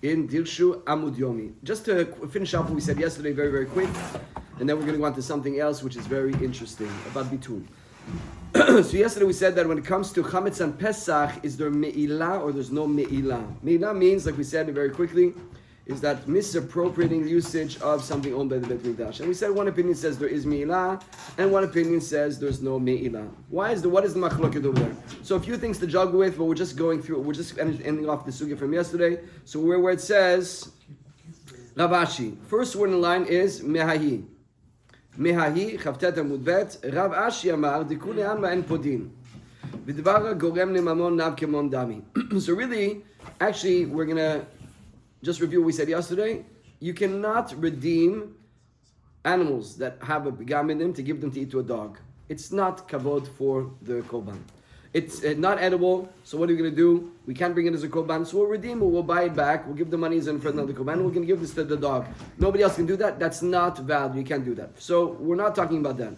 in Dirshu Amud Yomi. Just to finish up what we said yesterday, very, very quick, and then we're going to go on to something else which is very interesting about Bitul. So yesterday we said that when it comes to Chametz and Pesach, is there Me'ilah or there's no Me'ilah? Me'ilah means, like we said very quickly, is that misappropriating the usage of something owned by the Beit Mikdash. And we said one opinion says there is Me'ilah, and one opinion says there's no Me'ilah. What is the machloket over there? So a few things to juggle with, but we're just going through, we're just ending off the sugya from yesterday. So where it says, Rav Ashi, first word in the line is Mehahi. Mehahi, Chavtet Amud Bet, Rav Ashi Amar, Dikuli Anma En Podin. Vidvara Gorem Nemamon Nav Kemon Dami. So really, actually, we're going to just review what we said yesterday. You cannot redeem animals that have a pigam in them to give them to eat to a dog. It's not kavod for the korban. It's not edible, so what are we going to do? We can't bring it as a korban, so we'll redeem it, we'll buy it back, we'll give the money as in for another korban, we're going to give this to the dog. Nobody else can do that. That's not valid. You can't do that. So we're not talking about that.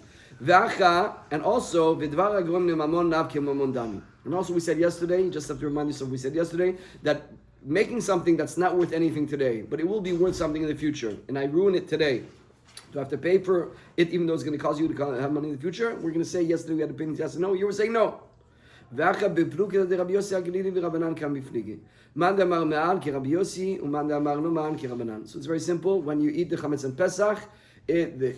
And also, vidvar agrom nemamon nav kemamon dami. And also we said yesterday, just have to remind yourself, we said yesterday, that making something that's not worth anything today, but it will be worth something in the future, and I ruin it today, do I have to pay for it even though it's going to cause you to have money in the future? We're going to say yesterday we had opinions, yes and no. You were saying no. So it's very simple. When you eat the chametz and Pesach,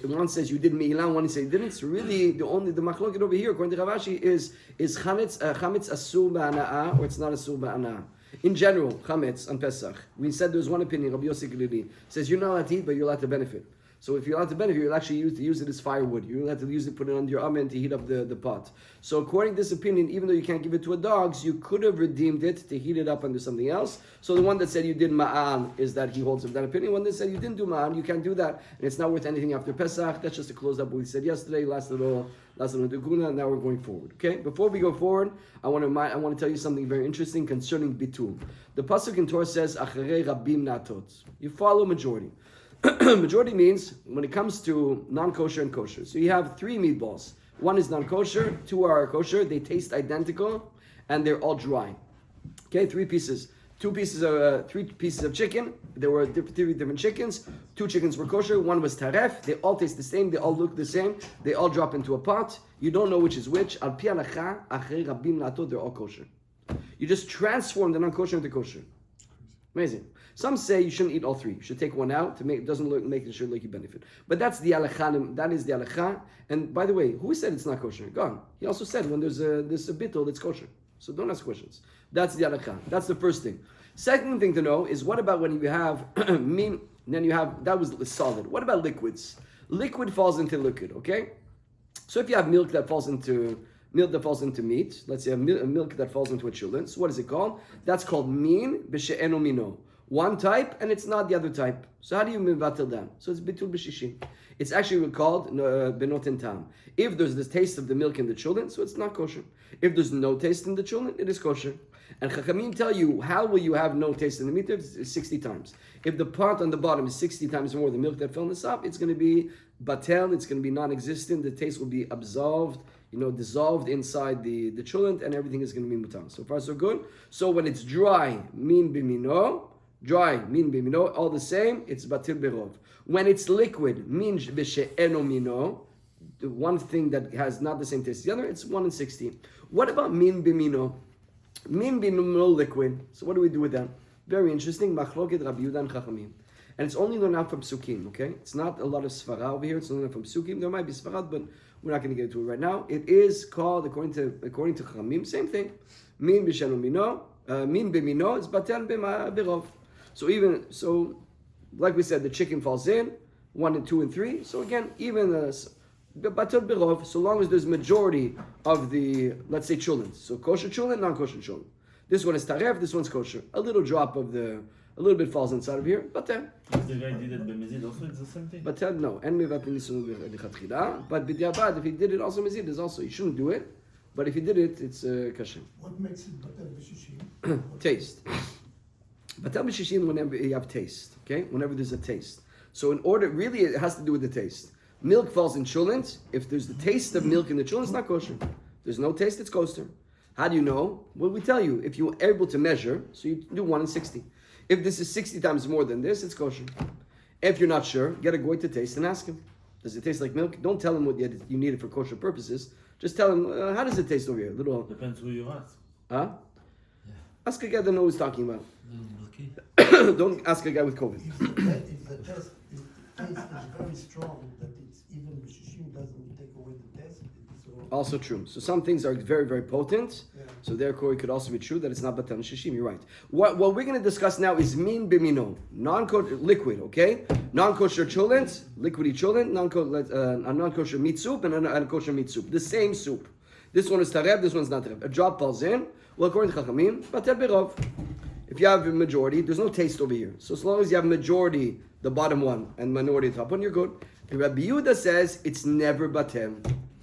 one says you did me'ilah, one says you didn't. So really, the machloket over here, according to Rav Ashi, is chametz asur ba'ana'ah or it's not asur ba'ana'ah. In general, chametz on Pesach, we said there's one opinion. Rabbi Yossi Glili says you're not allowed to eat, but you're allowed to benefit. So if you're allowed to benefit, you'll actually use it as firewood. You're allowed to use it, put it under your oven to heat up the pot. So according to this opinion, even though you can't give it to a dog, you could have redeemed it to heat it up under something else. So the one that said you did ma'an is that he holds of that opinion. One that said you didn't do ma'an, you can't do that, and it's not worth anything after Pesach. That's just to close up what we said yesterday. Last little duguna. Now we're going forward. Okay. Before we go forward, I want to tell you something very interesting concerning bitul. The pasuk in Torah says acharei rabim natot. You follow majority. Majority means when it comes to non-kosher and kosher. So you have 3 meatballs. One is non-kosher, 2 are kosher. They taste identical, and they're all dry. Okay, 3 pieces. 3 pieces of chicken. There were 3 different chickens. 2 chickens were kosher. 1 was taref. They all taste the same. They all look the same. They all drop into a pot. You don't know which is which. Al pi halacha, achrei rabim natot, they're all kosher. You just transform the non-kosher into kosher. Amazing. Some say you shouldn't eat all 3. You should take one out to make it doesn't make it sure like you benefit. But that's the halakha. That is the halakha. And by the way, who said it's not kosher? God. He also said when there's a bittul, it's kosher. So don't ask questions. That's the halakha. That's the first thing. Second thing to know is what about when you have mean? Then you have that was solid. What about liquids? Liquid falls into liquid. Okay. So if you have milk that falls into meat, let's say a milk that falls into a children. So what is it called? That's called min b'she'eno mino. One type and it's not the other type. So how do you mevatel them? So it's bitul b'shishim. It's actually called benoten tam. If there's the taste of the milk in the children, so it's not kosher. If there's no taste in the children, it is kosher. And Chachamim tell you how will you have no taste in the meat? It's 60 times. If the part on the bottom is 60 times more the milk that fell in the sop, it's going to be batel. It's going to be non-existent. The taste will be dissolved inside the children, and everything is going to be mutar. So far, so good. So when it's dry, min bimino. Dry, min bimino, all the same, it's batil berov. When it's liquid, min b'she'eno mino, the one thing that has not the same taste as the other, it's 1 in 60. What about min bimino? Min bimino liquid. So what do we do with that? Very interesting. Machloket Rabbi Yehuda and Chachamim. And it's only learned out from psukim, okay? It's not a lot of svara over here. It's only learned from psukim. There might be svarad, but we're not going to get into it right now. It is called, according to Chachamim, same thing. Min b'she'eno mino. Min bimino is batel berov. So like we said, the chicken falls in 1 and 2 and 3. So again, even batel berov, so long as there's majority of the, let's say, children. So kosher children, non-kosher children. This one is taref, this one's kosher. A little bit falls inside of here, but then. If the guy did it b'mezid, also it's the same thing? But then no, and but b'diavad, if he did it also mezid, is also, you shouldn't do it. But if he did it, it's kasher. What makes it batel b'shishim? Taste. Batel b'shishim whenever you have taste, okay? Whenever there's a taste. So in order, really it has to do with the taste. Milk falls in chulent. If there's the taste of milk in the chulent, it's not kosher. There's no taste, it's kosher. How do you know? Well, we tell you, if you're able to measure, so you do 1 in 60. If this is 60 times more than this, it's kosher. If you're not sure, get a goy to taste and ask him. Does it taste like milk? Don't tell him what you need it for kosher purposes. Just tell him, how does it taste over here? Little. Depends who you ask. Huh? Yeah. Ask a guy that knows what he's talking about. Don't ask a guy with COVID. If the taste is very strong, that it's even B'shishim doesn't take away the taste. Also true. So some things are very, very potent. Yeah. So therefore, it could also be true that it's not batel shishim. You're right. What we're going to discuss now is min bimino, liquid. Okay, non-kosher cholent, liquidy cholent, non-kosher meat soup, and a kosher meat soup. The same soup. This one is tareb. This one's not tareb. A drop falls in. Well, according to Chachamim, batel berov. If you have a majority, there's no taste over here. So as long as you have majority, the bottom one, and minority, the top one, you're good. And Rabbi Yehuda says it's never batel.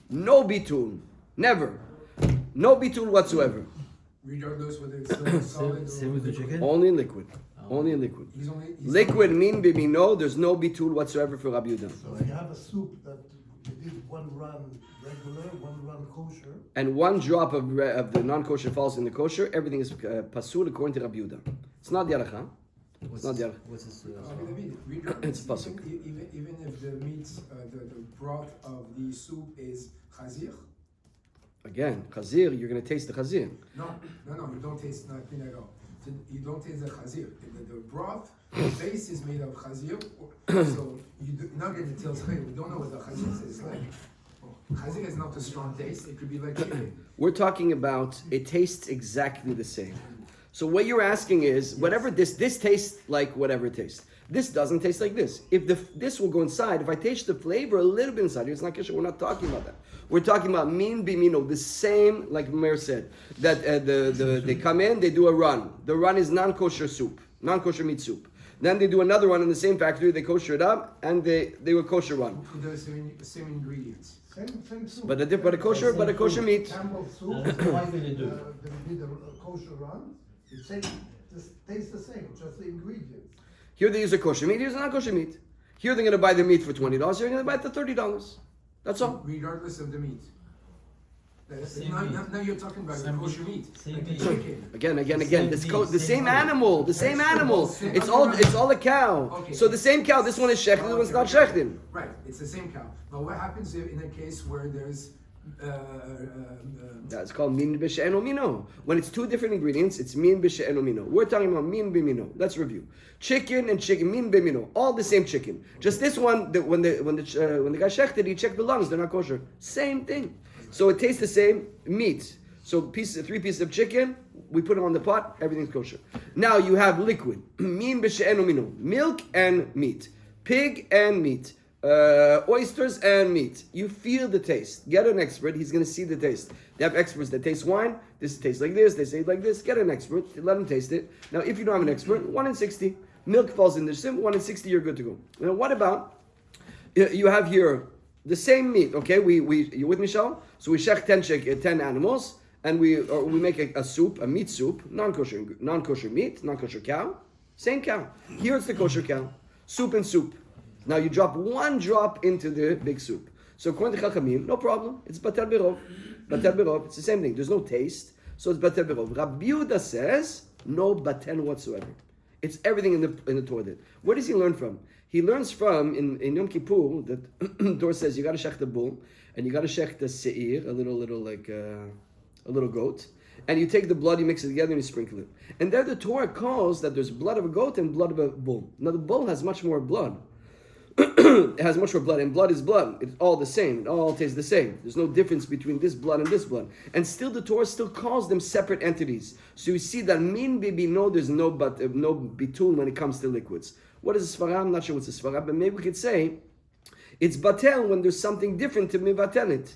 No bitul. Never. No bitul whatsoever. Regardless whether it's solid Same with the chicken? Only in liquid. Only in liquid. He's Liquid min bimino, there's no bitul whatsoever for Rabbi Yehuda. So if you have a soup that you did one run regular, one run kosher. And one drop of the non-kosher falls in the kosher, everything is pasul according to Rabbi Yehuda. It's not the halakha. It's not the halakha. What's this? It's pasuk. Even if the meat, the broth of the soup is chazir. Again, chazir, you're going to taste the chazir. No, you don't taste nothing at all. So you don't taste the chazir. The broth, the base is made of chazir, so you're not going to tell chayil. We don't know what the chazir tastes like. Chazir is not a strong taste. It could be like chicken. We're talking about it tastes exactly the same. So what you're asking is, whatever this tastes like whatever it tastes. This doesn't taste like this. If this will go inside, if I taste the flavor a little bit inside, it's not kosher. We're not talking about that. We're talking about min bimino, the same, like Meir said, that they come in, they do a run. The run is non-kosher soup, non-kosher meat soup. Then they do another one in the same factory, they kosher it up, and they do a kosher run. The same ingredients. Same soup. But a kosher meat. Campbell soup, What do they do? they did a kosher run. It tastes the same, just the ingredients. Here they use a kosher meat, here's a non-kosher meat. Here they're going to buy the meat for $20, here they're going to buy it for $30. That's all. Regardless of the meat. Same Now meat. you're talking about the kosher meat. Same Like the meat. chicken. Again. Same The meat, same same animal. The same animal. It's all a cow. Okay. So the same cow. This one is shechted. This one's not shechted. Right, it's the same cow. But what happens in a case where there's That's called min b'she'eno mino. When it's two different ingredients, it's min b'she'eno mino. We're talking about min b'mino. Let's review. Chicken and chicken, min b'mino, all the same chicken. Just this one, when the guy shechted, he checked the lungs. They're not kosher. Same thing. So it tastes the same meat. So 3 pieces of chicken, we put them on the pot. Everything's kosher. Now you have liquid, min b'she'eno mino, milk and meat, pig and meat. Oysters and meat. You feel the taste. Get an expert. He's going to see the taste. They have experts that taste wine. This tastes like this. They say it like this. Get an expert. Let him taste it. Now, if you don't have an expert, 1 in 60. Milk falls in the sim. 1 in 60. You're good to go. Now, what about you have here the same meat? Okay, you with me, Shal? So we shech 10 animals, and we make a soup, a meat soup, non-kosher meat, non-kosher cow, same cow. Here it's the kosher cow, soup and soup. Now you drop 1 drop into the big soup. So according to Chachamim, no problem. It's batel berov. Batel berov. It's the same thing. There's no taste, so it's batel berov. Rabbi Yehuda says no batel whatsoever. It's everything in the Torah. Where does he learn from? He learns from in Yom Kippur that the Torah says you got to shech the bull and you got to shech the seir, a little goat, and you take the blood, you mix it together, and you sprinkle it. And there the Torah calls that there's blood of a goat and blood of a bull. Now the bull has much more blood. It has much more blood, and blood is blood. It's all the same. It all tastes the same. There's no difference between this blood and this blood. And still, the Torah still calls them separate entities. So you see that min bibi no, there's no bitul when it comes to liquids. What is a svara? I'm not sure what's a svara, but maybe we could say it's batel when there's something different to mivatel it.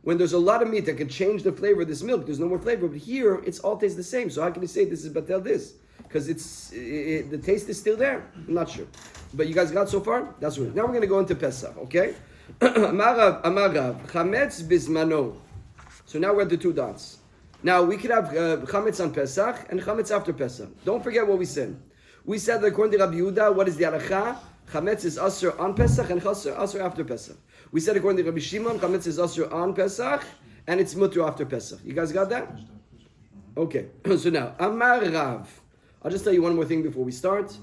When there's a lot of meat that can change the flavor of this milk, there's no more flavor. But here, it's all tastes the same. So how can you say this is batel this? Because the taste is still there. I'm not sure. But you guys got so far? That's right. Now we're going to go into Pesach, okay? Amarav, chametz bismano. So now we're at the 2 dots. Now we could have chametz on Pesach and chametz after Pesach. Don't forget what we said. We said that according to Rabbi Yehuda, what is the halacha? Chametz is asur on Pesach and asur after Pesach. We said according to Rabbi Shimon, chametz is asur on Pesach and it's mutter after Pesach. You guys got that? Okay. So now, Amar Rav. I'll just tell you one more thing before we start.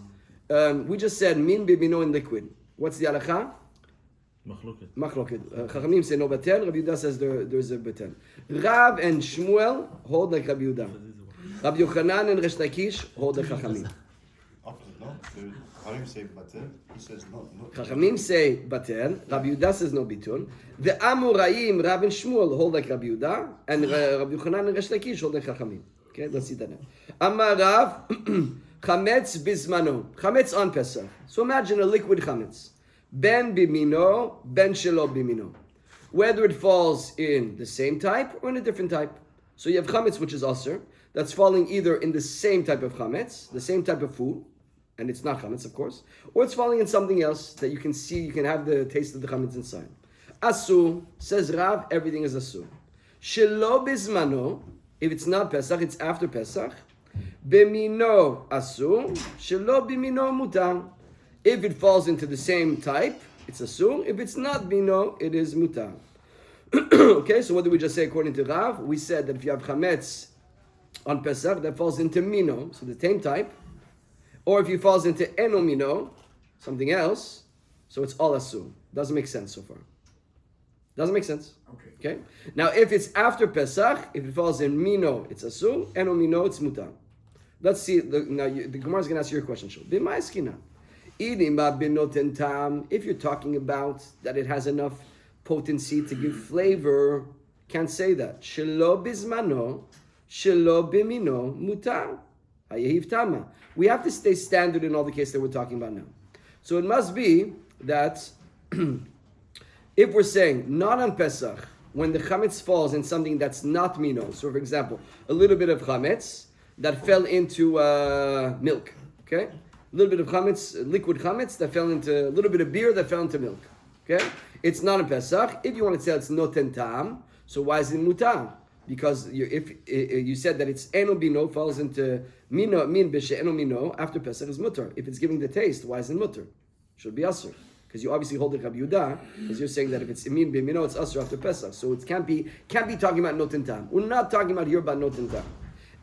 We just said min bimino in liquid. What's the halacha? Machloket. Machloket. Chachamim say no batel. Rabbi Yehuda says there's a batel. Rav and Shmuel hold like Rabbi Yehuda. Rabbi Yochanan and Resh Lakish hold like Chachamim. Opposite, no? Chachamim say batel. He says no. Chachamim say batel. Rabbi Yehuda says no bitun. The Amoraim, Rav and Shmuel hold like Rabbi Yehuda, and Rabbi Yochanan and Resh Lakish hold like Chachamim. Okay, let's see that now. Amar Rav, chametz bismano, chametz on Pesach. So imagine a liquid chametz. Ben bimino, ben shelo bimino. Whether it falls in the same type or in a different type. So you have chametz, which is aser, that's falling either in the same type of chametz, the same type of food, and it's not chametz, of course, or it's falling in something else that you can see, you can have the taste of the chametz inside. Asur, says Rav, everything is asur. Shelo bismano, if it's not Pesach, it's after Pesach. Bimino asur, shelo bimino mutar. If it falls into the same type, it's asur. If it's not bino, it is mutar. Okay, so what did we just say according to Rav? We said that if you have chametz on Pesach, that falls into mino, so the same type. Or if it falls into eno mino, something else, so it's all asur. Doesn't make sense so far. Doesn't make sense. Okay. Now, if it's after Pesach, if it falls in mino, it's asur. Eno mino, it's mutar. Let's see. The Gemara is going to ask you a question. If you're talking about that it has enough potency to give flavor, can't say that. Shelo bismano, shelo bimino, mutar. Hayehiv tama. We have to stay standard in all the cases that we're talking about now. So it must be that if we're saying not on Pesach, when the chametz falls in something that's not mino, so for example, a little bit of chametz that fell into milk, okay? A little bit of chametz, liquid chametz that fell into a little bit of beer that fell into milk, okay? It's not on Pesach. If you want to say it's noten tam, so why is it mutar? Because if you said that it's eno bino falls into mino, min beshe eno mino, after Pesach is mutar. If it's giving the taste, why is it mutar? Should be asur. Because you obviously hold it Rabbi Yehuda, because you're saying that if it's imin bimino, it's asur after Pesach. So it can't be talking about noten tam. We're not talking about here about noten tam.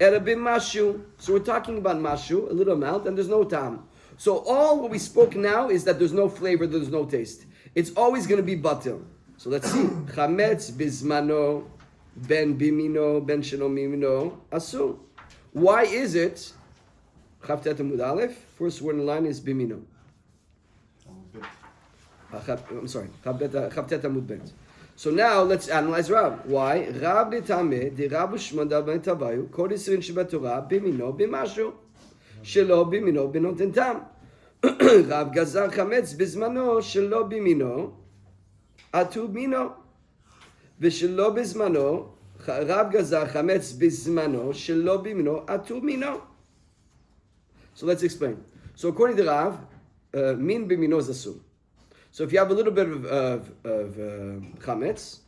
Erabim mashu. So we're talking about mashu, a little amount, and there's no tam. So all what we spoke now is that there's no flavor, there's no taste. It's always going to be batil. So let's see. Chametz bismano, ben bimino, ben shelo mimino, asur. Why is it? Chavtet Amud Aleph. First word in the line is bimino. I'm sorry. Chavtet Amud Bet. So now let's analyze Rav. Why? Rav b'tameh de Rav Shmada ben Tavayu kodisrin shebatorah bimino b'mashu shelo bimino b'noten tam. Rav gazar chametz bizmano shelo bimino atu mino v'shelo bizmano Rav gazar chametz bizmano shelo bimino atu mino. So let's explain. So according to Rav, min bimino is asur. So if you have a little bit of chametz,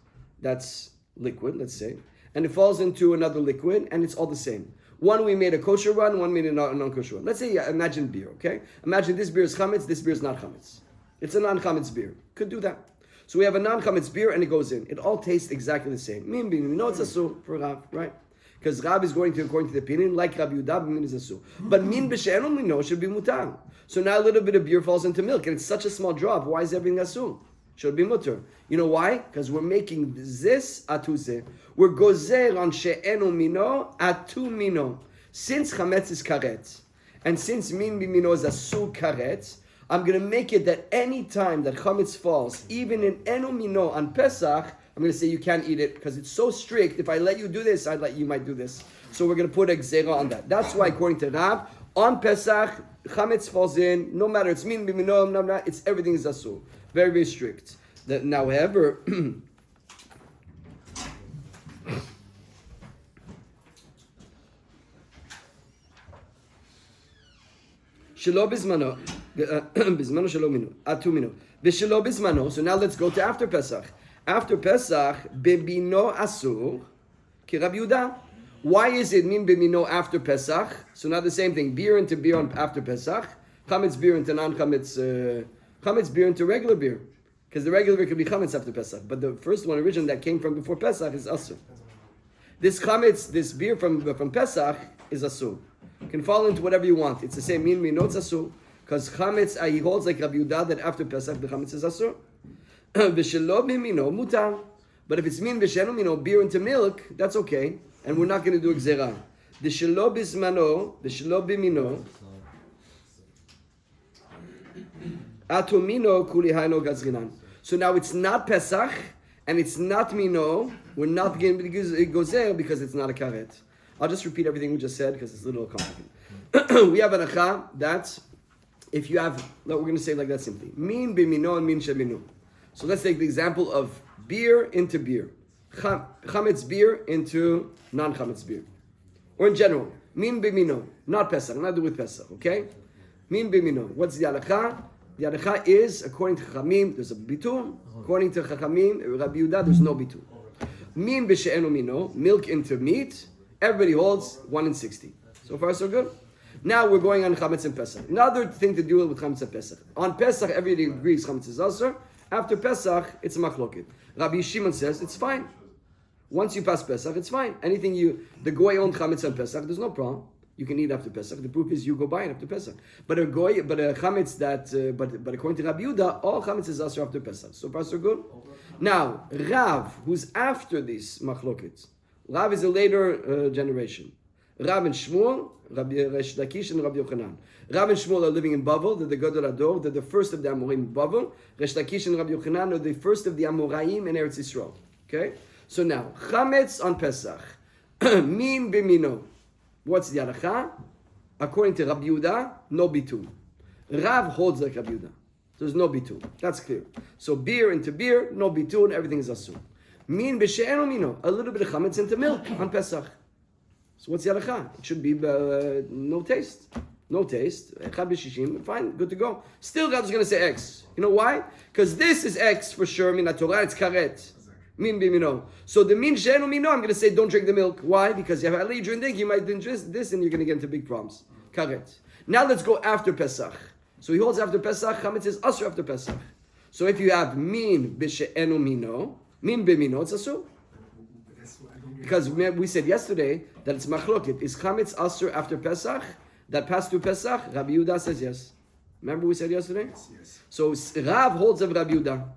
that's liquid, let's say, and it falls into another liquid, and it's all the same. One we made a kosher one, one made a non-kosher one. Let's say, imagine beer, okay? Imagine this beer is chametz, this beer is not chametz. It's a non-chametz beer. Could do that. So we have a non-chametz beer, and it goes in. It all tastes exactly the same. Min bin, we know it's asur for Rav, right? Because Rav is going to, according to the opinion, like Rabbi Yehuda, min is asur. But min b'she'enu mino should be mutar. So now a little bit of beer falls into milk, and it's such a small drop. Why is everything asur? Should be mutar. You know why? Because we're making this atu zeh. We're gozer on she'enu mino atu mino. Since chametz is karet, and since min b'mino is asur karet, I'm going to make it that any time that chametz falls, even in enu mino on Pesach, I'm going to say you can't eat it because it's so strict. If I let you do this, you might do this. So we're going to put a gzera on that. That's why, according to Rav, on Pesach, chametz falls in. No matter it's min b'mino, it's everything is asur. Very, very strict. Now, however, shelo bismano, bismano shelo mino, atu mino, v'shelo bismano. So now let's go to after Pesach. After Pesach, bebino asur, ki Rabbi Yehuda. Why is it min bebino after Pesach? So now the same thing, beer into beer after Pesach, chametz beer into non-chametz, chametz beer into regular beer. Because the regular beer could be chametz after Pesach. But the first one, original that came from before Pesach is asur. This chametz, this beer from Pesach is asur. You can fall into whatever you want. It's the same min minot asur. Because chametz, he holds like Rabbi Yehuda that after Pesach the chametz is asur. V'shelo b'mino mutar. But if it's min v'sheno mino, beer into milk, that's okay. And we're not going to do gzera. V'shelo b'zmano, v'shelo b'mino. Atomino kuli hayno gazrinan. So now it's not Pesach and it's not Mino. We're not going to gozer because it's not a karet. I'll just repeat everything we just said because it's a little complicated. We have an acha that if you have, we're going to say like that simply. Min b'mino and min shemino. So let's take the example of beer into beer. Chametz beer into non-chametz beer. Or in general, min b'mino, not Pesach, not do with Pesach, okay? Min b'mino. What's the halacha? The halacha is, according to Chachamim, there's a bitul. According to Chachamim, Rabbi Yehuda, there's no bitul. Min b'she'enu mino, milk into meat, everybody holds 1 in 60. So far, so good. Now we're going on Chametz and Pesach. Another thing to do with Chametz and Pesach. On Pesach, everybody agrees Chametz is Asur. After Pesach, it's a machloket. Rabbi Shimon says it's fine. Once you pass Pesach, it's fine. Anything the goy owned Chametz on Pesach, there's no problem. You can eat after Pesach. The proof is you go buy it after Pesach. But a chametz that, but according to Rabbi Yehuda, all chametz is asur after Pesach. So far so good. Now Rav, who's after this machloket, Rav is a later generation. Rav and Shmuel, Rabbi Resh Lakish and Rabbi Yochanan. Rav and Shmuel are living in Bavel. They're the Gadol Ador. They're the first of the Amorim in Bavel. Resh Lakish and Rabbi Yochanan are the first of the Amoraim in Eretz Yisrael. Okay. So now chametz on Pesach, min b'mino. What's the halacha? According to Rabbi Yehuda, no bitul. Rav holds like Rabbi Yehuda. There's no bitul. That's clear. So beer into beer, no bitul, everything is asur. Min b'she'enu mino, a little bit of chametz into milk on Pesach. So what's the halacha? It should be no taste. No taste. Echad b'shishim, fine, good to go. Still God's going to say X. You know why? Because this is X for sure, min Torah, it's karet. Min b'mino. So the min she'enu mino, I'm going to say don't drink the milk. Why? Because if I let you drink, you might drink this and you're going to get into big problems. Karet. Now let's go after Pesach. So he holds after Pesach, chametz is asur after Pesach. So if you have min b'she'enu mino, min b'mino, it's asur. Because we said yesterday that it's machloket. Is chametz asur after Pesach? That passed through Pesach? Rabbi Yehuda says yes. Remember we said yesterday? Yes. So Rav holds of Rabbi Yehuda.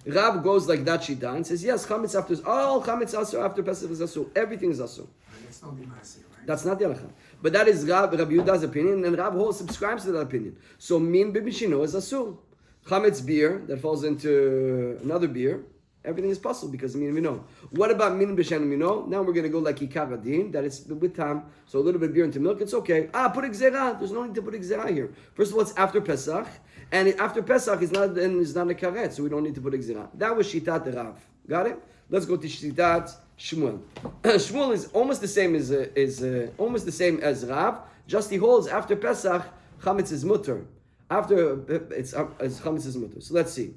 Rav goes like that shita and says, yes, chametz after, all chametz asur after Pesach is asur. Everything is asur. That's not the Maaseh, right? That's not the halacha. But that is Rabbi Yehuda's opinion, and Rav Hol subscribes to that opinion. So min b'mishino is asur. Chametz beer, that falls into another beer, everything is possible because min mino. What about min b'shen mino? Now we're going to go like ikar adin, that it's with tam, so a little bit of beer into milk, it's okay. Put a gzera. There's no need to put a gzera here. First of all, it's after Pesach. And after Pesach, it's not a karet, so we don't need to put exira. That was Shitat Rav. Got it? Let's go to Shitat Shmuel. Shmuel is almost the same as Rav. Just he holds after Pesach, chametz is mutter. After it's chametz is mutter. So let's see.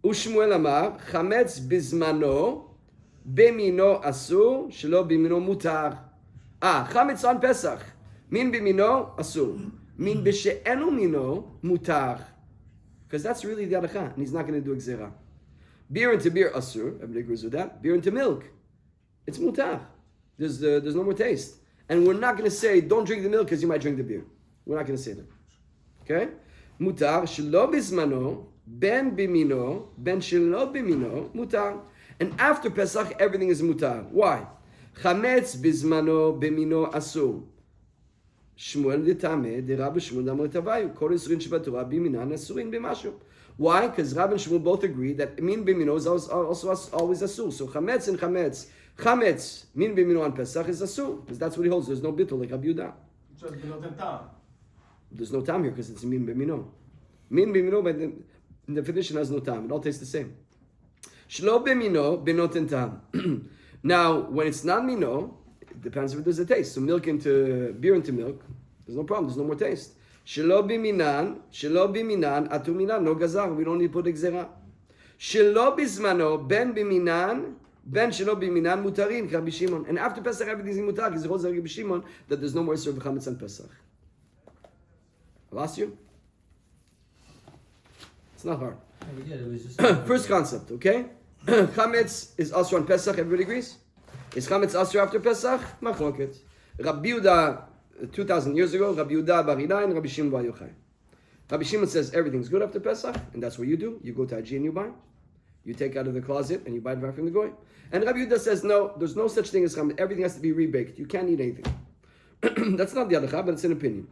Ushmuel amar chametz bizmano b'mino asur shelo b'mino mutar. Chametz on Pesach. Min b'mino asur. Min b'she'enu mino mutar. Because that's really the halacha, and he's not going to do gzera. Beer into beer, asur. Everybody agrees with that. Beer into milk, it's mutar. There's no more taste. And we're not going to say, don't drink the milk because you might drink the beer. We're not going to say that. Okay? Mutar, shelo bizmano, ben bimino, ben shelo bimino, mutar. And after Pesach, everything is mutar. Why? Chametz bizmano, bimino, asur. Shmuel detame, the Rabbi Shmuel damar tavayu. Kol isrin shvatorah biminan asurin b'mashu. Why? Because Rabbi and Shmuel both agree that min bimino is also always asur. So chametz and chametz min bimino on Pesach is asur because that's what he holds. There's no bittul like Rabbi Yehuda. There's no tam here because it's min bimino. Min bimino, by the definition, has no tam. It all tastes the same. Shlo bimino benoten tam. Now, when it's not mino, it depends if there's a taste. So milk into beer into milk, there's no problem. There's no more taste. Shelo biminan, atuminan, no gazar. We don't need to put exera. Shelo bizmano, ben biminan, ben shelo biminan, mutarin, Rabbi Shimon. And after Pesach, everything's in mutar. Because it holds Rabbi Shimon that there's no more Isur b'chametz on Pesach. I lost you? It's not hard. First concept, okay? Chametz is asur on Pesach. Everybody agrees? Is chametz asur after Pesach? Machloket. Rabbi Yehuda 2,000 years ago, Rabbi Yehuda Bar Hillai and Rabbi Shimon Bar Yochai. Rabbi Shimon says everything's good after Pesach, and that's what you do. You go to Haji and you buy. You take out of the closet and you buy it back from the goy. And Rabbi Yehuda says, no, there's no such thing as chametz. Everything has to be rebaked. You can't eat anything. That's not the halacha, but it's an opinion.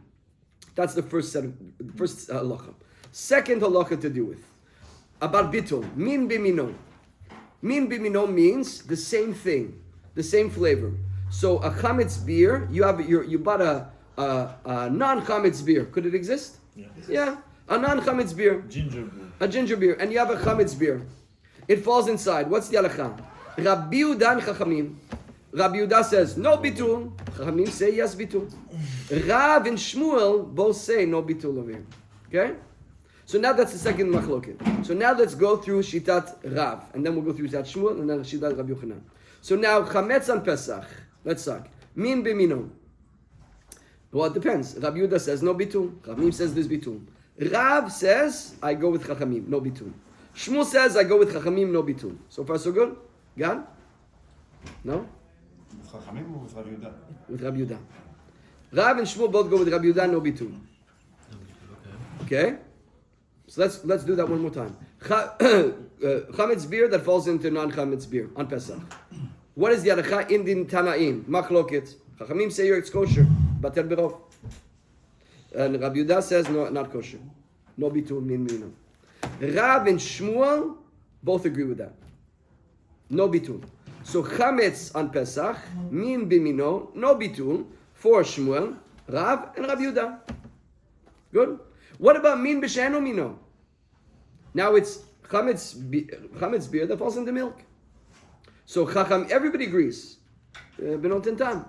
That's the first halacha. Second halacha to do with about bitul, min bimino. Min bimino means the same thing, the same flavor. So a chametz beer, you bought a non-chametz beer. Could it exist? Yeah. Yeah, a non-chametz beer. Ginger beer. A ginger beer, and you have a chametz beer. It falls inside. What's the halacha? Rabbi Yehuda and Chachamim. Rabbi Yehuda says no bitul. Chachamim say yes bitul. Rav and Shmuel both say no bitul over here. Okay? So now that's the second machloket. So now let's go through Shitat Rav, and then we'll go through Shitat Shmuel, and then Shitat Rabbi Yochanan. So now chametz on Pesach. Let's talk. Min b'mino. Well, it depends. Rabbi Yehuda says no bitul. Chachamim says there's bitul. Rav says I go with Chachamim, no bitul. Shmuel says I go with Chachamim, no bitul. So far so good? Gad? No? With Chachamim or with Rabbi Yehuda? With Rabbi Yehuda. Rav and Shmuel both go with Rabbi Yehuda, no bitul. Okay? So let's do that one more time. Chametz beer that falls into non-chametz beer on Pesach. What is the halacha in the Tanaim? Machloket. Chachamim say it's kosher. Batel berov. And Rabbi Yehuda says no, not kosher. No bitul min mino. Rav and Shmuel both agree with that. No bitul. So chametz on Pesach, min bimino, no bitul for Shmuel, Rav, and Rabbi Yehuda. Good. What about min b'sheno mino? Now it's chametz beer that falls into milk. So chacham, everybody agrees. Benot and tam.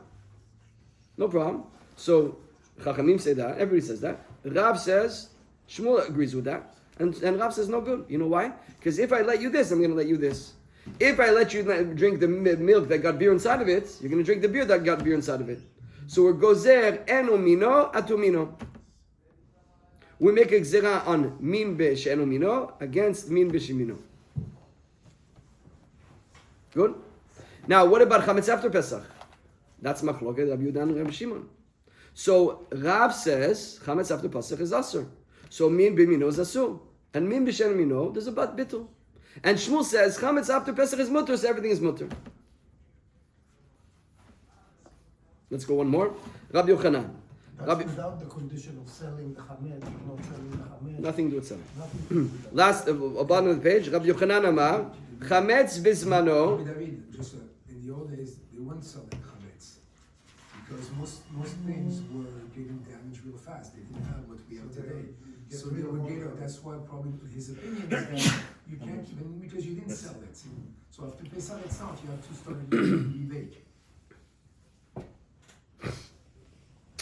No problem. So chachamim say that. Everybody says that. Rav says, Shmuel agrees with that. And Rav says, no good. You know why? Because if I let you this, I'm going to let you this. If I let you drink the milk that got beer inside of it, you're going to drink the beer that got beer inside of it. So we're gozer eno mino atu mino. We make a gzera on min she'eno mino against min shemino. Good? Now, what about chametz after Pesach? That's machloket Rabbi Yehuda and Rabbi Shimon. So Rav says chametz after Pesach is asur. So min b'mino is asur, and min b'shen mino there's a bat bittul. And Shmuel says chametz after Pesach is mutter, so everything is mutter. Let's go one more. Rabbi Yochanan. That's without the condition of selling the chametz, not selling the chametz. Nothing to do with selling. Nothing to do with that. Last, bottom of the page. Rabbi Yochanan Amar chametz bizmano. David, just in the old days, they weren't selling chametz because most things were getting damaged real fast. They didn't have what we have today. So they would get it. That's why probably his opinion is that you can't even because you didn't sell it. So after Pesach itself, you have to start rebake.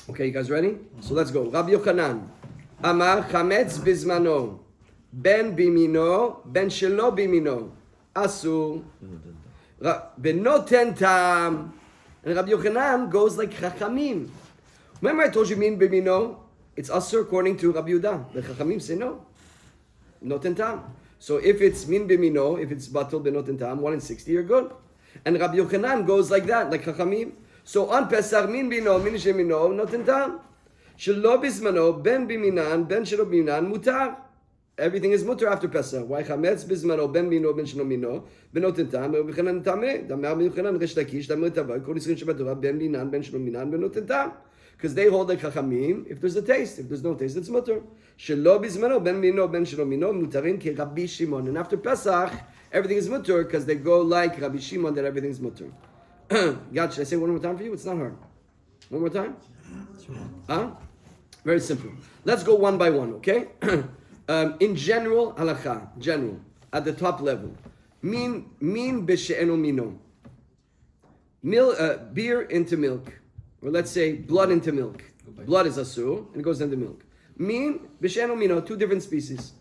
Okay, you guys ready? So let's go. Rabbi Yochanan Amar chametz bizmano ben bimino ben shelo bimino asur benoten tam. And Rabbi Yochanan goes like Chachamim. Remember I told you min bimino? It's asur according to Rabbi Yehuda. The Chachamim say no. Noten tam. So if it's min bimino, if it's batul benoten tam, 1 in 60, you're good. And Rabbi Yochanan goes like that, like Chachamim. So on Pesach, min bino, min shemino, noten tam. Shelo bizmano, ben biminan, ben shelo biminan, mutar. Everything is mutar after Pesach. Why chametz bizmano, ben bino, ben shelo mino, benoten tam, Rabbi Yochanan tameh. Damar Rabbi Yochanan, resh lakish, damar tavah, kol yisrael shabbat Torah, ben binan, ben shelo minan, benoten tam. Because they hold like Chachamim, if there's a taste. If there's no taste, it's mutar. Shelo bizmano, ben bino, ben shelo mino, mutarin ke Rabbi Shimon. And after Pesach, everything is mutar because they go like Rabbi Shimon that everything's mutar. God, should I say one more time for you? It's not hard. One more time? Huh? Very simple. Let's go one by one, okay? In general, halakha, general, at the top level. Min b'she'eno mino. Beer into milk. Or let's say blood into milk. Blood is asur, and it goes into milk. Min b'she'eno mino, 2 different species.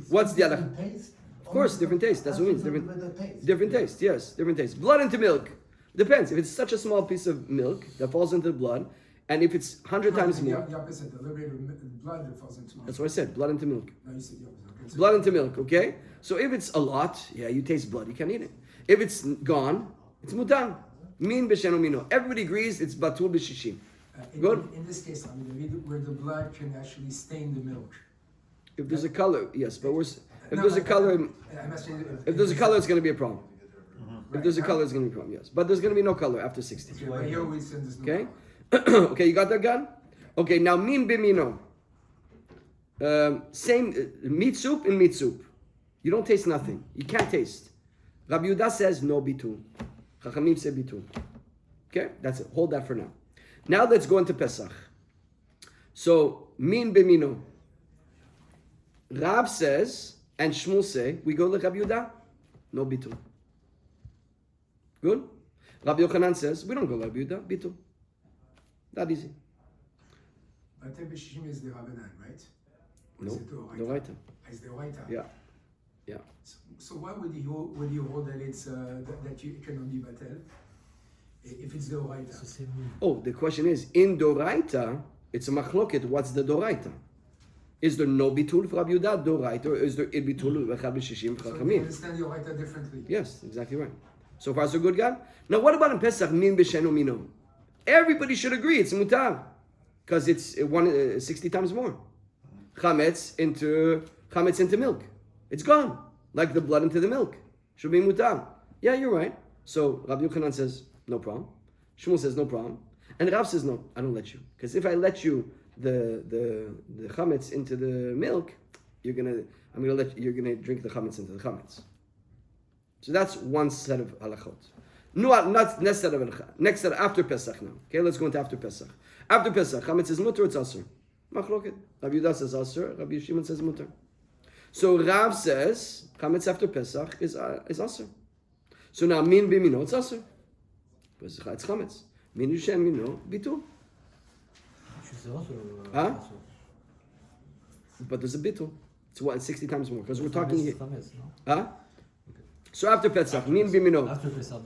What's the halakha? Taste? Of course, different taste. That's what it means. Taste. Different taste, yes, different taste. Blood into milk. Depends. If it's such a small piece of milk that falls into the blood, and if it's 100 times more. The opposite, the little bit of blood that falls into milk. That's what I said, blood into milk. No, you said the opposite. Okay, so Blood into milk, okay? So if it's a lot, yeah, you taste blood, you can't eat it. If it's gone, it's mutar. Min b'sheno mino. Everybody agrees it's batul b'shishim. Good. In this case, I mean, where the blood can actually stain the milk. If there's a color, yes, but if No, there's a but- color, I'm asking if there's a color, it's going to be a problem. If there's a color, it's going to be a problem, yes. But there's going to be no color after 60. Okay, but here we said there's no Okay? color. Okay, you got that, God? Okay, now min bimino. Same, meat soup and meat soup. You don't taste nothing. You can't taste. Rabbi Yehuda says no bitul. Chachamim say bitul. Okay, that's it. Hold that for now. Now let's go into Pesach. So, min bimino. Rab says, and Shmuel say, we go like Rabbi Yehuda, no bitul. Good? Rabbi Yochanan says, we don't go like Rabbi Yehuda, bitul. That easy. Batel b'shishim is the Rabbanan, right? Or No, is it the right. It's the Oraita. Yeah, yeah. So why would you hold that it's that you cannot be Batel if it's the Oraita? So c'est mieux. Oh, the question is, in Doraita, it's a machloket. What's the Doraita? Is there no bitul for Rabbi Yehuda, Doraita, or is there it bitul v'chad b'shishim So you chachamim? understand the Oraita differently. Yes, exactly right. So far, so good, God. Now, what about in Pesach, min b'shenu mino? Everybody should agree it's mutar, because it's 60 times more. Chametz into milk. It's gone, like the blood into the milk. Should be mutar. Yeah, you're right. So Rabbi Yochanan says no problem. Shmuel says no problem, and Rav says no. I don't let you, because if I let you the chametz into the milk, you're gonna drink the chametz into the chametz. So that's one set of halachot. No, not next set of halachot. Next set after Pesach now. Okay, let's go into after Pesach. After Pesach, chametz is mutar, it's asur. Machloket. Rabbi Yehuda says asur. Rabbi Shimon says mutar. So Rav says chametz after Pesach is asur. So now min b'mino it's asur. Pesach it's chametz. Min yushem mino bitul. Tu sais ça, Hein? But there's a bitul. It's what? It's 60 times more. Because we're talking here. Huh? So after Pesach, min b'mino. After Pesach.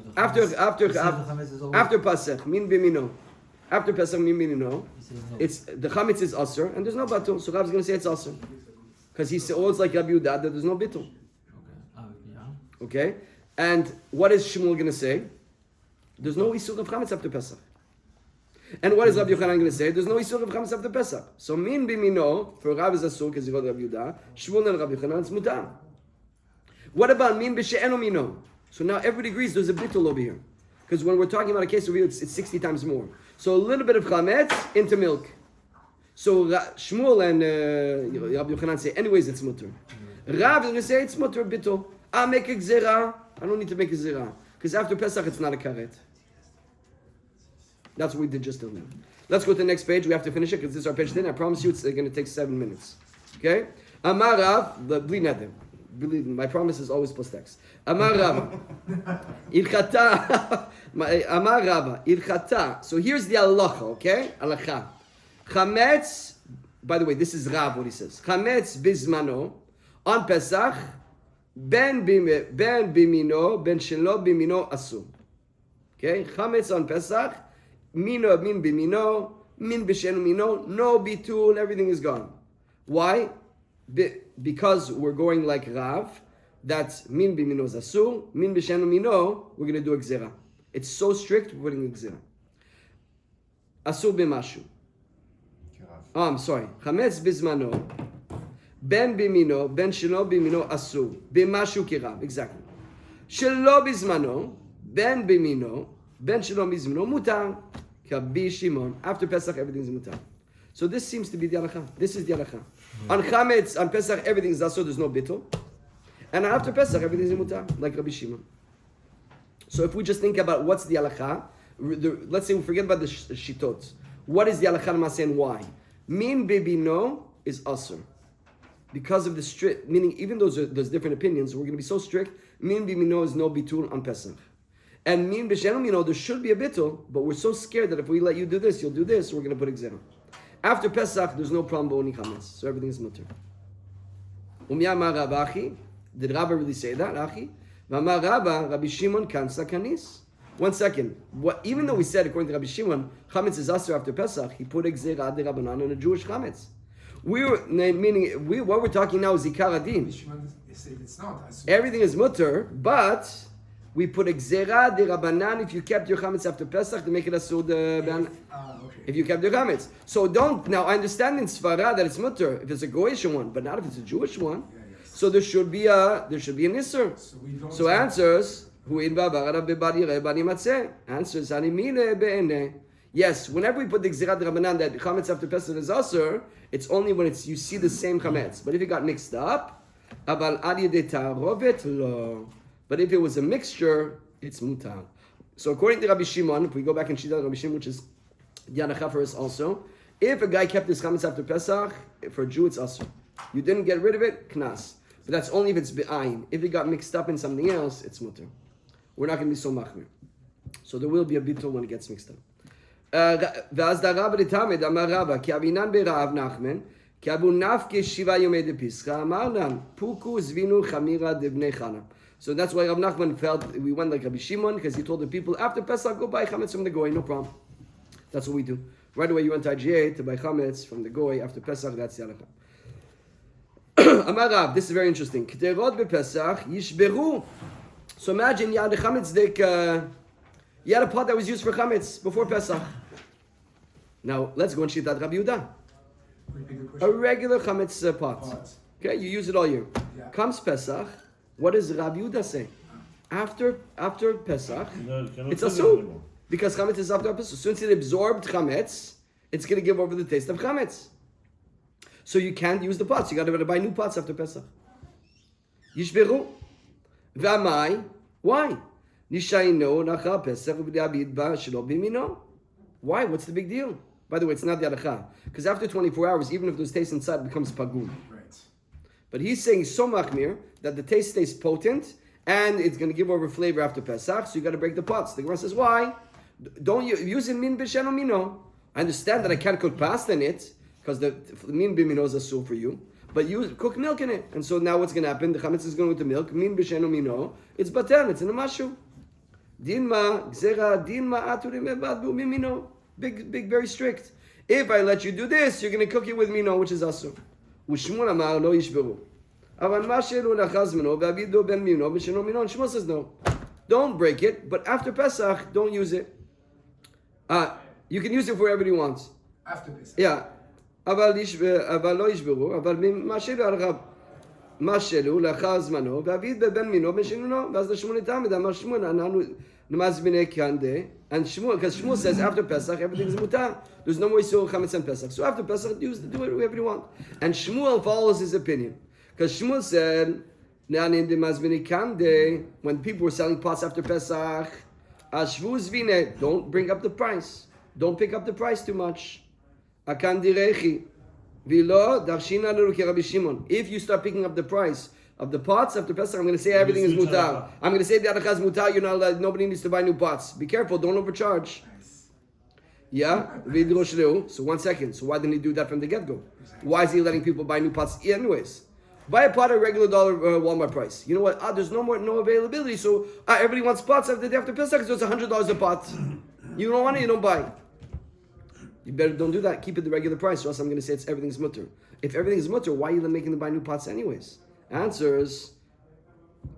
After Pesach, min b'mino. After Pesach, min b'mino. It's the chametz is asur, and there's no batul. So Rab's going to say it's asur, because he holds like Rabbi Yehuda that there's no bitul. Okay, and what is Shmuel going to say? There's no isur of chametz after Pesach. And what is Rabbi Yochanan going to say? There's no isur of chametz after Pesach. So min b'mino for Rav is asur because he got Rabbi Yehuda. Shmuel and Rabbi Yochanan it's mutar. What about min b'she'enu mino? So now everybody agrees there's a bittul over here, because when we're talking about a case over here, it's 60 times more. So a little bit of chametz into milk. So Shmuel and Rabbi Yochanan say, anyways, it's mutar. Rav is going to say it's mutar bittul. I make a gzera. I don't need to make a gzera, because after Pesach it's not a karet. That's what we did just till now. Let's go to the next page. We have to finish it because this is our page 10. I promise you it's going to take 7 minutes. Okay? Amar Rav, believe me, my promise is always plus text. Amar Rava, ilchata. Amar Rava, ilchata. So here's the halacha, okay? Halacha. Chametz. By the way, this is Rav what he says. Chametz bizmano on Pesach ben bimino ben shelo bimino asu. Okay? Chametz on Pesach min bimino min b'shenu mino no bitul, everything is gone. Why? Because we're going like Rav, that's min b'mino is asur, min b'shenu mino, we're going to do a gzera. It's so strict, we're putting a gzera. Asur b'mashu. Oh, I'm sorry. Chametz bizmano, ben b'mino, ben shelo b'mino asur, b'mashu kirav, exactly. Shelo bizmano, ben b'mino, ben shelo bizmano, mutar, kabi Shimon. After Pesach, everything's mutar. So this seems to be the halacha. This is the halacha. On Chametz, on Pesach, everything is asur, there's no bittul. And after Pesach, everything is mutar, like Rabbi Shimon. So if we just think about what's the halacha, let's say we forget about the shitot. What is the halacha l'maaseh and why? Min bibino is asur. Because of the strict, meaning even though there's different opinions, we're going to be so strict, min bibino is no bitul on Pesach. And min b'shenu mino, there should be a bitul, but we're so scared that if we let you do this, you'll do this, so we're going to put exam. After Pesach, there's no problem with only chametz, so everything is mutter. Umyamar Rabachi, did Rabba really say that, Achi? V'amar Rabba, Rabbi Shimon kansa kanis. 1 second. Even though we said, according to Rabbi Shimon, chametz is asur after Pesach, he put exera de Rabbanan on a Jewish chametz. What we're talking now is Ikar Adin. Shimon said it's not. Everything is mutter, but We put a gzera de Rabbanan if you kept your chametz after Pesach to make it asur de Okay. if you kept your chametz. So don't, now I understand in Svara that it's mutter if it's a Goyish one, but not if it's a Jewish one. Yeah, yes. So there should be an isser. So we don't. So answers, answers, yes, whenever we put the Gzirat Rabbanan that chametz after Pesach is asur, it's only when you see the same chametz. But if it got mixed up, but if it was a mixture, it's mutar. So according to Rabbi Shimon, if we go back and Shita Rabbi Shimon, which is Yanacha for us also, if a guy kept his chametz after Pesach, for a Jew it's asur. You didn't get rid of it, knas. But that's only if it's be'ayin. If it got mixed up in something else, it's mutar. We're not going to be so machmir. So there will be a bittul when it gets mixed up. ואז דרב לתלמיד אמר רבא כי אבינן ברעב נחמן כי אבו נפקי שבעה יומי דפסחא אמר לן פוקו זבינו חמירה דבני חנה. So that's why Rav Nachman felt we went like Rabbi Shimon because he told the people after Pesach go buy chametz from the goy, no problem. That's what we do. Right away you went to IGA to buy chametz from the goy after Pesach. That's the halacha. Amar Rav, this is very interesting. K'terot bepesach yishberu. So imagine you had a chametz you had a pot that was used for chametz before Pesach. Now let's go and shitat Rabbi Yehuda. Repeat the A question. regular chametz pot. Pots. Okay, you use it all year. Yeah. Comes Pesach. What does Rabbi Yehuda say? After Pesach, it's asur because chametz is after Pesach. Since it absorbed chametz, it's going to give over the taste of chametz. So you can't use the pots. You got to buy new pots after Pesach. Yishberu. V'amai. Why? Nishayno nachal Pesach u'b'di'abid ba shelo b'mino. Why? What's the big deal? By the way, it's not the halacha. Because after 24 hours, even if there's taste inside, it becomes pagum. Right. But he's saying so machmir that the taste stays potent and it's going to give over flavor after Pesach. So you got to break the pots. The Gemara says, why? Don't you use it min b'sheno mino? I understand that I can't cook pasta in it because the min b'mino is asur for you. But you cook milk in it. And so now what's going to happen? The chametz is going with the milk. Min b'sheno mino. It's batel. It's in a mashu. Dinma, gzera, dinma, aturim ebad bu mimino. Big, very strict. If I let you do this, you're going to cook it with mino, which is asur. Ushmun amar lo yishberu. Avan mashelu nachaz mino, v'avido ben mino, v'sheno mino. And Shmuel says no. Don't break it, but after Pesach, don't use it. You can use it for whatever you want. After Pesach. Yeah. אבל לא ישברו, אבל מה שלו לאחר זמנו, ואביד בבן מינו בן שינונו, ואז לשמואל תלמיד אמר שמואל, אנחנו נמזמיני כנדה, and Shmuel, because Shmuel says after Pesach everything is mutar. There's no more Yisur chametz and Pesach. So after Pesach, do whatever you want. And Shmuel follows his opinion, because Shmuel said, when people were selling pots after Pesach, don't bring up the price. Don't pick up the price too much. If you start picking up the price of the pots after Pesach, I'm going to say everything is mutar. I'm going to say the halacha is mutar. You're not allowed. Nobody needs to buy new pots. Be careful. Don't overcharge. Nice. Yeah. So 1 second. So why didn't he do that from the get-go? Why is he letting people buy new pots anyways? Buy a pot at regular dollar Walmart price. You know what? There's no availability. So everybody wants pots after the day after Pesach. So it's $100 a pot. You don't want it. You don't buy. You better don't do that. Keep it the regular price, or else I'm going to say everything's mutter. If everything's mutter, why are you making them buy new pots anyways? Answers.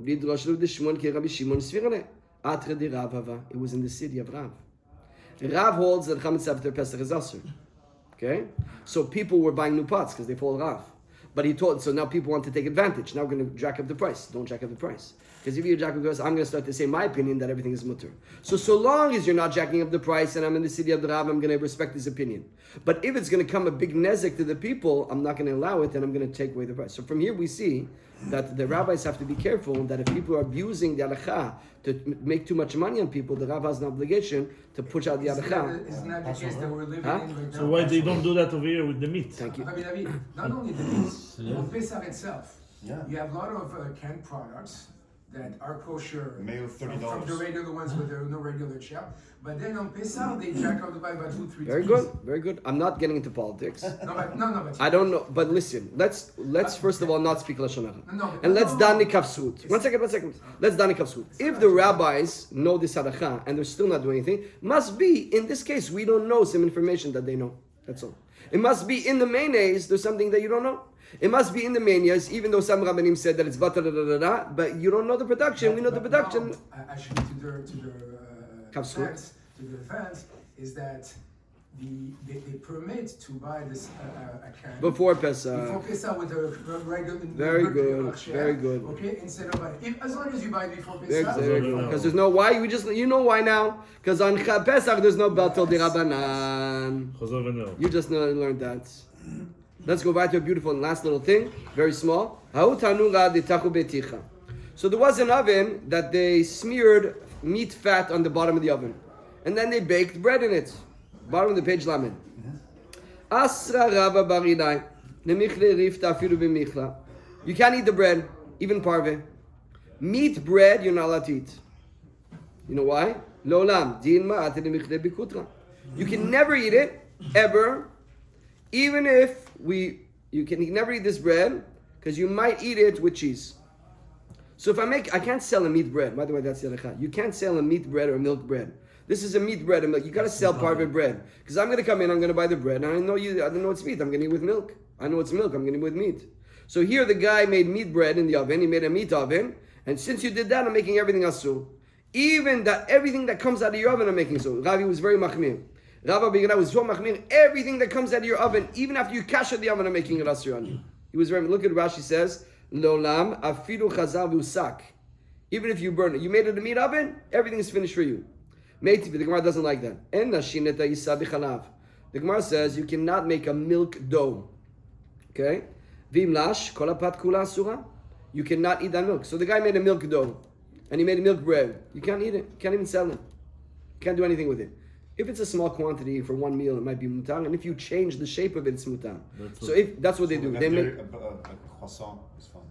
It was in the city of Rav. Rav holds that chametz after Pesach is asur. Okay, so people were buying new pots because they follow Rav. But he told, so now people want to take advantage. Now we're going to jack up the price. Don't jack up the price. Because if you jack up the price, I'm going to start to say my opinion that everything is mutter. So long as you're not jacking up the price and I'm in the city of the Rav, I'm going to respect his opinion. But if it's going to come a big nezek to the people, I'm not going to allow it and I'm going to take away the price. So from here we see that the rabbis have to be careful that if people are abusing the halacha to make too much money on people, the rabbi has an obligation to push out the halacha. Isn't that the case that we're living Huh? in right now? So why they don't do that over here with the meat? Thank you. Not only the meat, on Pesach itself, Yeah. you have a lot of canned products that are kosher Mayo, from $30. the regular ones with no regular shell. But then on Pesach, they jack up the buy by 2-3 Very good, very good. I'm not getting into politics. But I don't know, but listen. Let's first of all not speak lashon hara, No, and let's no. dani kafsut. 1 second. Let's dani kafsut. If the rabbis know this halacha and they're still not doing anything, must be in this case we don't know some information that they know. That's all. It must be in the mayonnaise. There's something that you don't know. It must be in the mayonnaise, even though some rabbanim said that it's butter, but you don't know the production. We know the production. Now, actually, to their defense, is that they permit to buy this a can Before Pesach. Before Pesach with a regular. Very good. Very good. Okay, instead of as long as you buy before Pesach. Because there's no why. You know why now? Because on Pesach there's no batel dirabanan. You just learned that. Let's go back to a beautiful and last little thing. Very small. So there was an oven that they smeared meat fat on the bottom of the oven, and then they baked bread in it. Bottom of the page, Lamed. Asra Rava Baridai. You can't eat the bread, even parve. Meat bread, you're not allowed to eat. You know why? Lolam. You can never eat it, ever. Even if you can never eat this bread, because you might eat it with cheese. So if I can't sell a meat bread. By the way, that's the halakha. You can't sell a meat bread or a milk bread. This is a meat bread and milk. You got to sell parve bread. Because I'm going to come in, I'm going to buy the bread, and I don't know it's meat. I'm going to eat with milk. I know it's milk, I'm going to eat with meat. So here the guy made meat bread in the oven. He made a meat oven. And since you did that, I'm making everything asur. Even that, everything that comes out of your oven, I'm making so. Ravi was very machmir. Rabbi Bigana was so machmir. Everything that comes out of your oven, even after you kasher the oven, I'm making it asur on you. He was very, look at Rashi says, Lolam afilu chazal v'usak. Even if you burn it, you made it a meat oven, everything is finished for you. The Gemara doesn't like that. The Gemara says you cannot make a milk dough. Okay? Vimlash kolapat kula asura. You cannot eat that milk. So the guy made a milk dough, and he made a milk bread. You can't eat it. You can't even sell it. You can't do anything with it. If it's a small quantity for one meal, it might be mutar, and if you change the shape of it, it's mutar. So if that's what they do, they make a croissant is fine,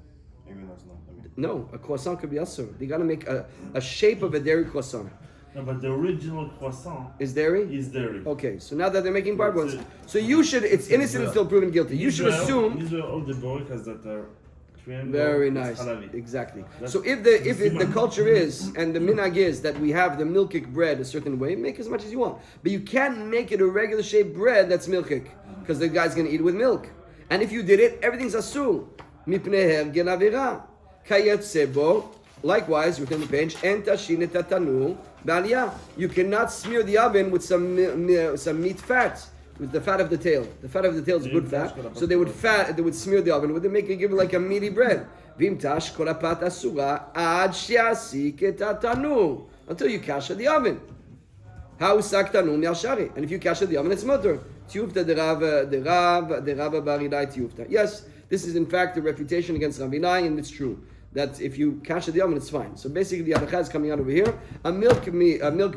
even though it's not. No, a croissant could be asur. They got to make a shape of a dairy croissant. No, but the original croissant is dairy. Okay, so now that they're making barbed ones, so you should. It's innocent until proven guilty. You should assume. These are all the borikas that are very nice. Exactly. So if the culture is and the minhag is that we have the milkik bread a certain way, make as much as you want, but you can't make it a regular shaped bread that's milkik because the guy's gonna eat it with milk. And if you did it, everything's asur. Mipnei hergel avira kayatsebo. Likewise, within the page, you cannot smear the oven with some meat fat, with the fat of the tail. The fat of the tail is good fat, so they would smear the oven with it, give it like a meaty bread. Until you kasha the oven. How saktanu mi'ashari? And if you kasha the oven, it's mutter. Tiyufta de Rava baridai tiyufta. Yes, this is in fact a refutation against Ravinai, and it's true. That if you kasha the oven, it's fine. So basically, the halakha is coming out over here. A milk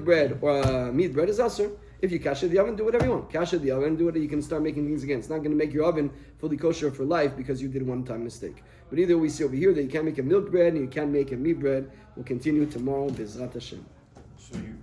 bread or a meat bread is asur. If you kasha the oven, do whatever you want. Kasha the oven, do it. You can start making things again. It's not going to make your oven fully kosher for life because you did one-time mistake. But either we see over here that you can't make a milk bread and you can't make a meat bread. We'll continue tomorrow. Bezrat Hashem. So you